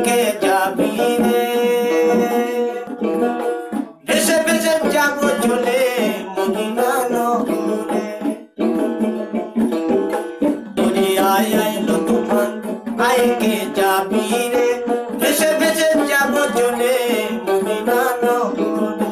রেখে যাবি রে, ভেসে ভেসে যাবো চলে মদিনা নগরে। দরিয়ায় আইলো তুফান আইকে যাবি রে, ভেসে ভেসে যাবো চলে মদিনা নগরে।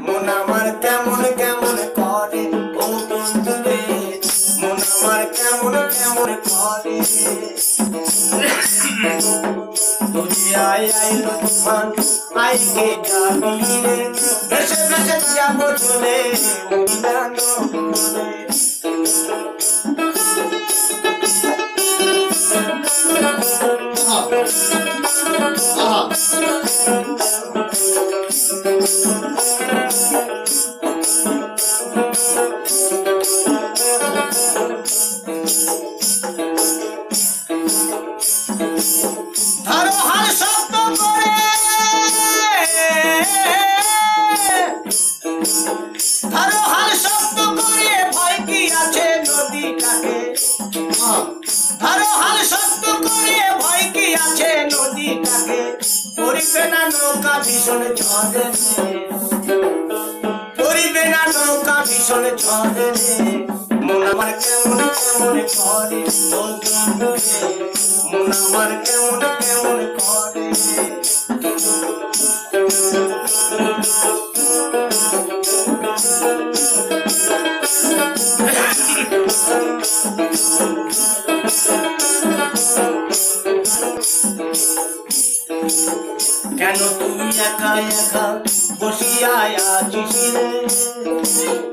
মন আমার কেমন কেমন করে ও বন্ধু রে, মন আমার কেমন কেমন করে। দরিয়ায় আইলো তুফান আইকে যাবি রে, ভেসে ভেসে যাবো চলে মদিনা নগরে। ধরো হাল শব্দ করে, ধরো হাল শব্দ করে ভয় কি আছে নদীটাকে, ধরো হাল শব্দ করে ভয় কি আছে নদীটাকে। পড়িবে না নৌকা ভীষণ ঝড়ে, পড়িবে না নৌকা ভীষণ ঝড়ে। মন আমার কেমন কেমন করে ও বন্ধু রে, মন আমার কেমন কেমন করে। কেন তুই একা একা বসিয়া আছিস রে।